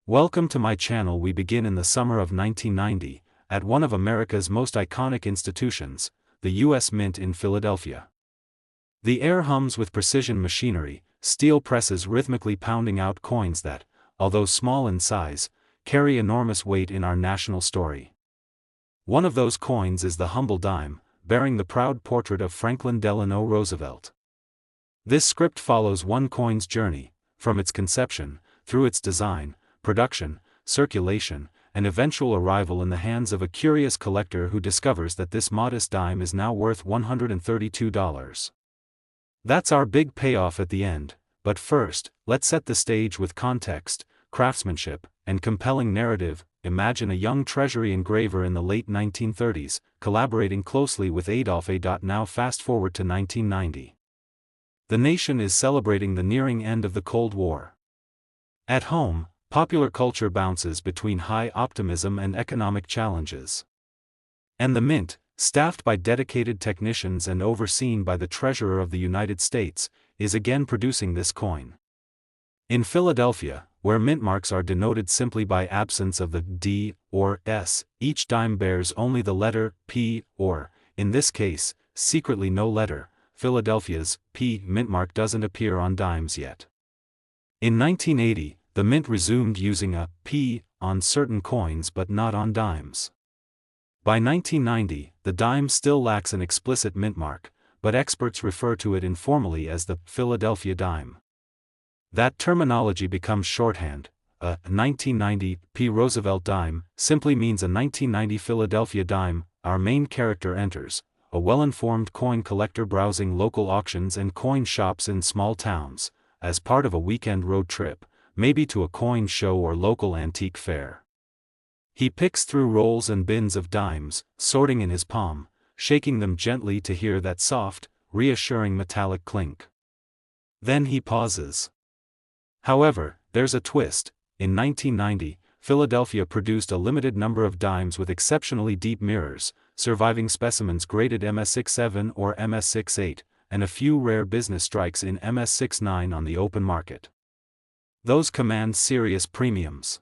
Welcome to my channel. We begin in the summer of 1990, at one of America's most iconic institutions, the U.S. Mint in Philadelphia. The air hums with precision machinery, steel presses rhythmically pounding out coins that, although small in size, carry enormous weight in our national story. One of those coins is the humble dime, bearing the proud portrait of Franklin Delano Roosevelt. This script follows one coin's journey, from its conception, through its design, production, circulation, and eventual arrival in the hands of a curious collector who discovers that this modest dime is now worth $132. That's our big payoff at the end, but first, let's set the stage with context, craftsmanship, and compelling narrative. Imagine a young treasury engraver in the late 1930s, collaborating closely with Adolf A. Now fast forward to 1990. The nation is celebrating the nearing end of the Cold War. At home, popular culture bounces between high optimism and economic challenges. And the Mint, staffed by dedicated technicians and overseen by the Treasurer of the United States, is again producing this coin. In Philadelphia, where mint marks are denoted simply by absence of the D or S, each dime bears only the letter P or, in this case, secretly no letter. Philadelphia's P mint mark doesn't appear on dimes yet. In 1980, the Mint resumed using a P on certain coins but not on dimes. By 1990, the dime still lacks an explicit mint mark, but experts refer to it informally as the Philadelphia dime. That terminology becomes shorthand. A 1990 P. Roosevelt dime simply means a 1990 Philadelphia dime. Our main character enters, a well-informed coin collector browsing local auctions and coin shops in small towns, as part of a weekend road trip, maybe to a coin show or local antique fair. He picks through rolls and bins of dimes, sorting in his palm, shaking them gently to hear that soft, reassuring metallic clink. Then he pauses. However, there's a twist. In 1990, Philadelphia produced a limited number of dimes with exceptionally deep mirrors, surviving specimens graded MS67 or MS68, and a few rare business strikes in MS69 on the open market. Those command serious premiums.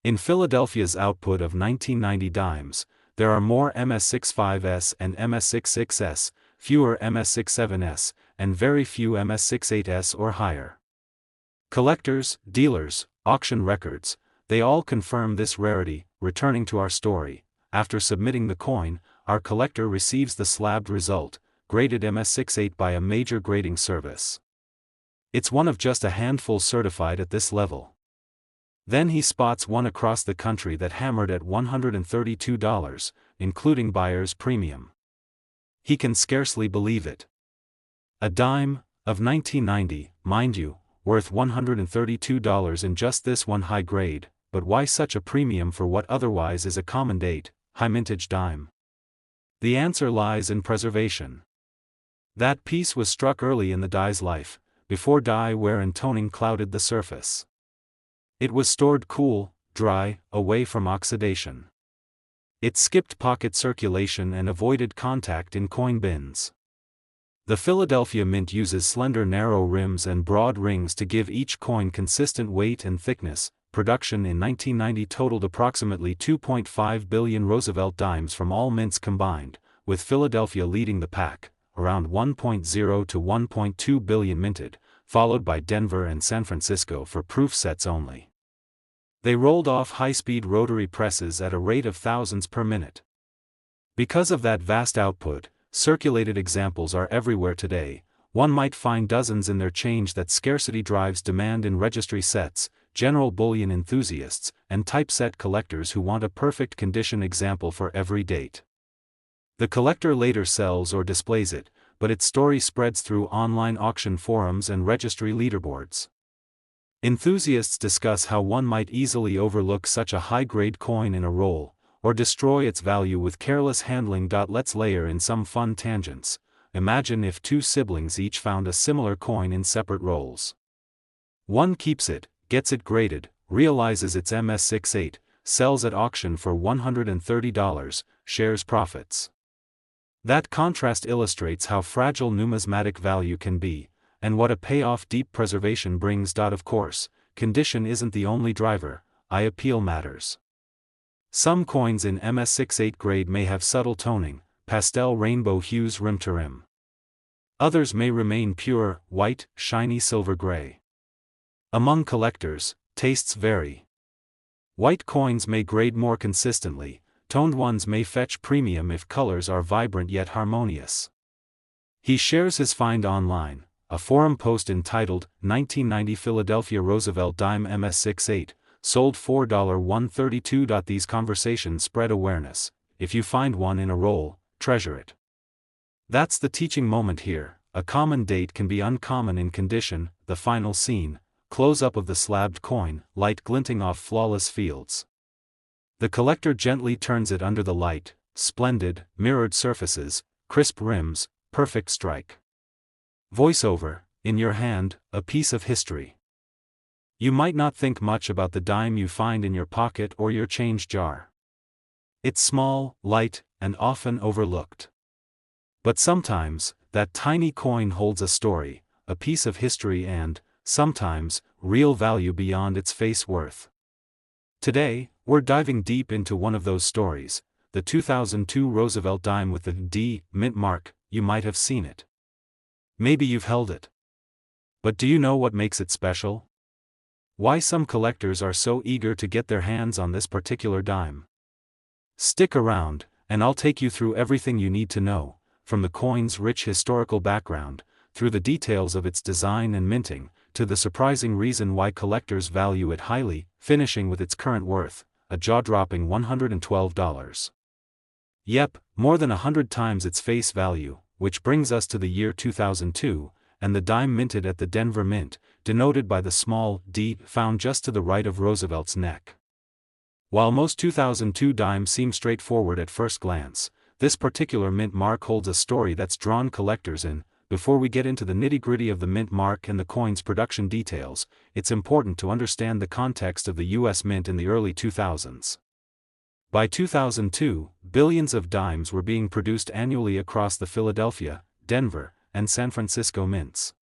In Philadelphia's output of 1990 dimes, there are more MS65S and MS66S, fewer MS67S, and very few MS68S or higher. Collectors, dealers, auction records, they all confirm this rarity. Returning to our story, after submitting the coin, our collector receives the slabbed result, graded MS68 by a major grading service. It's one of just a handful certified at this level. Then he spots one across the country that hammered at $132, including buyer's premium. He can scarcely believe it. A dime, of 1990, mind you, worth $132 in just this one high grade, but why such a premium for what otherwise is a common date, high mintage dime? The answer lies in preservation. That piece was struck early in the die's life, before dye wear and toning clouded the surface. It was stored cool, dry, away from oxidation. It skipped pocket circulation and avoided contact in coin bins. The Philadelphia Mint uses slender narrow rims and broad rings to give each coin consistent weight and thickness. Production in 1990 totaled approximately 2.5 billion Roosevelt dimes from all mints combined, with Philadelphia leading the pack, around 1.0 to 1.2 billion minted, followed by Denver and San Francisco for proof sets only. They rolled off high-speed rotary presses at a rate of thousands per minute. Because of that vast output, circulated examples are everywhere today. One might find dozens in their change. That scarcity drives demand in registry sets, general bullion enthusiasts, and typeset collectors who want a perfect condition example for every date. The collector later sells or displays it, but its story spreads through online auction forums and registry leaderboards. Enthusiasts discuss how one might easily overlook such a high-grade coin in a roll, or destroy its value with careless handling. Let's layer in some fun tangents. Imagine if two siblings each found a similar coin in separate rolls. One keeps it, gets it graded, realizes it's MS68, sells at auction for $130, shares profits. That contrast illustrates how fragile numismatic value can be, and what a payoff deep preservation brings. Of course, condition isn't the only driver. eye appeal matters. Some coins in MS68 grade may have subtle toning, pastel rainbow hues rim to rim. Others may remain pure, white, shiny silver gray. Among collectors, tastes vary. White coins may grade more consistently, toned ones may fetch premium if colors are vibrant yet harmonious. He shares his find online, a forum post entitled, 1990 Philadelphia Roosevelt Dime MS68, sold $4.132. These conversations spread awareness. If you find one in a roll, treasure it. That's the teaching moment here. A common date can be uncommon in condition. The final scene, close-up of the slabbed coin, light glinting off flawless fields. The collector gently turns it under the light, splendid, mirrored surfaces, crisp rims, perfect strike. Voiceover, in your hand, a piece of history. You might not think much about the dime you find in your pocket or your change jar. It's small, light, and often overlooked. But sometimes, that tiny coin holds a story, a piece of history and, sometimes, real value beyond its face worth. Today, we're diving deep into one of those stories, the 2002 Roosevelt dime with the D mint mark. You might have seen it. Maybe you've held it. But do you know what makes it special? Why some collectors are so eager to get their hands on this particular dime? Stick around, and I'll take you through everything you need to know, from the coin's rich historical background, through the details of its design and minting, to the surprising reason why collectors value it highly, finishing with its current worth, a jaw-dropping $112. Yep, more than 100 times its face value, which brings us to the year 2002, and the dime minted at the Denver Mint, denoted by the small D found just to the right of Roosevelt's neck. While most 2002 dimes seem straightforward at first glance, this particular mint mark holds a story that's drawn collectors in. Before we get into the nitty-gritty of the mint mark and the coin's production details, it's important to understand the context of the U.S. Mint in the early 2000s. By 2002, billions of dimes were being produced annually across the Philadelphia, Denver, and San Francisco mints.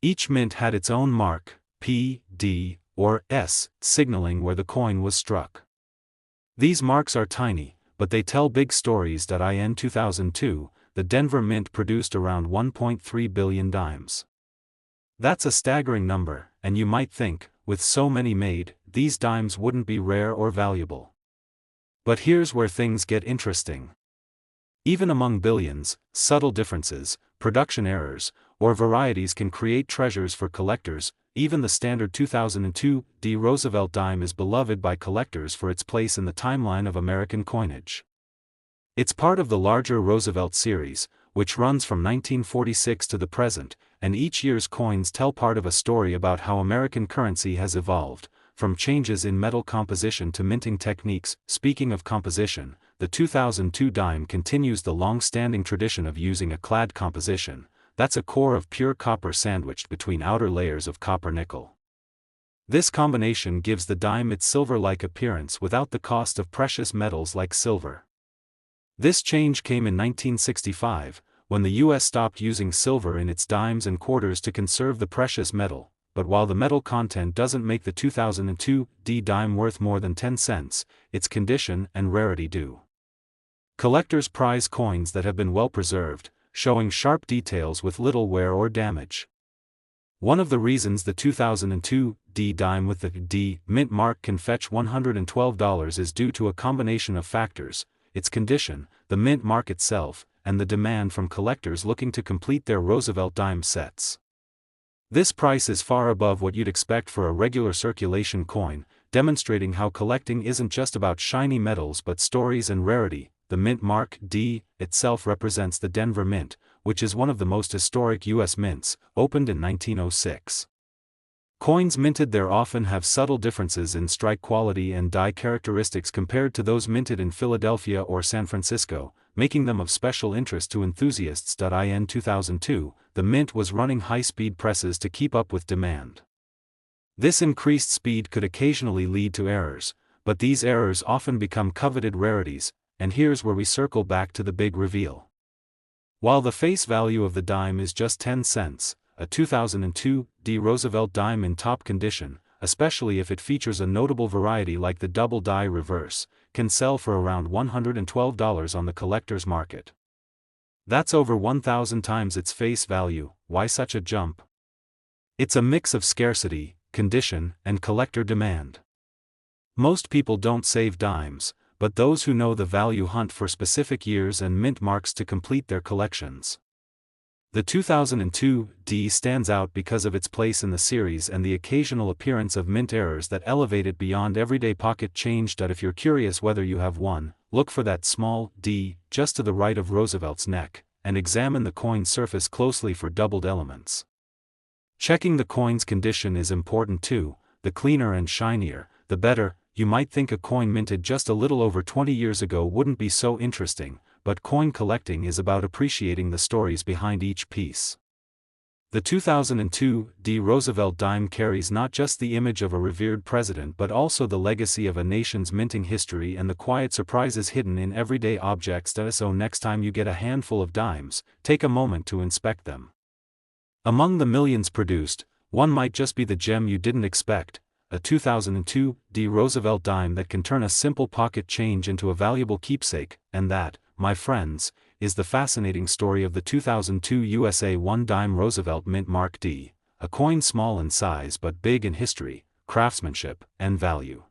Each mint had its own mark, P, D, or S, signaling where the coin was struck. These marks are tiny, but they tell big stories. In 2002, the Denver Mint produced around 1.3 billion dimes. That's a staggering number, and you might think, with so many made, these dimes wouldn't be rare or valuable. But here's where things get interesting. Even among billions, subtle differences, production errors, or varieties can create treasures for collectors. Even the standard 2002 D Roosevelt dime is beloved by collectors for its place in the timeline of American coinage. It's part of the larger Roosevelt series, which runs from 1946 to the present, and each year's coins tell part of a story about how American currency has evolved, from changes in metal composition to minting techniques. Speaking of composition, the 2002 dime continues the long-standing tradition of using a clad composition. That's a core of pure copper sandwiched between outer layers of copper nickel. This combination gives the dime its silver-like appearance without the cost of precious metals like silver. This change came in 1965, when the U.S. stopped using silver in its dimes and quarters to conserve the precious metal. But while the metal content doesn't make the 2002 D dime worth more than 10 cents, its condition and rarity do. Collectors prize coins that have been well preserved, showing sharp details with little wear or damage. One of the reasons the 2002 D dime with the D mint mark can fetch $112 is due to a combination of factors: its condition, the mint mark itself, and the demand from collectors looking to complete their Roosevelt dime sets. This price is far above what you'd expect for a regular circulation coin, demonstrating how collecting isn't just about shiny metals but stories and rarity. The mint mark D itself represents the Denver Mint, which is one of the most historic U.S. mints, opened in 1906. Coins minted there often have subtle differences in strike quality and die characteristics compared to those minted in Philadelphia or San Francisco, making them of special interest to enthusiasts. In 2002, the mint was running high-speed presses to keep up with demand. This increased speed could occasionally lead to errors, but these errors often become coveted rarities, and here's where we circle back to the big reveal. While the face value of the dime is just 10 cents, a 2002 D Roosevelt dime in top condition, especially if it features a notable variety like the double die reverse, can sell for around $112 on the collector's market. That's over 1,000 times its face value. Why such a jump? It's a mix of scarcity, condition, and collector demand. Most people don't save dimes, but those who know the value hunt for specific years and mint marks to complete their collections. The 2002 D stands out because of its place in the series and the occasional appearance of mint errors that elevate it beyond everyday pocket change. If you're curious whether you have one, look for that small D just to the right of Roosevelt's neck, and examine the coin's surface closely for doubled elements. Checking the coin's condition is important too. The cleaner and shinier, the better. You might think a coin minted just a little over 20 years ago wouldn't be so interesting, but coin collecting is about appreciating the stories behind each piece. The 2002 D Roosevelt dime carries not just the image of a revered president but also the legacy of a nation's minting history and the quiet surprises hidden in everyday objects. So next time you get a handful of dimes, take a moment to inspect them. Among the millions produced, one might just be the gem you didn't expect, a 2002 D Roosevelt dime that can turn a simple pocket change into a valuable keepsake. And that, my friends, is the fascinating story of the 2002 USA 1 dime Roosevelt Mint Mark D, a coin small in size but big in history, craftsmanship, and value.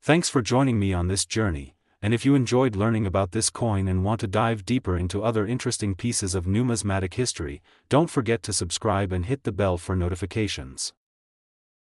Thanks for joining me on this journey, and if you enjoyed learning about this coin and want to dive deeper into other interesting pieces of numismatic history, don't forget to subscribe and hit the bell for notifications.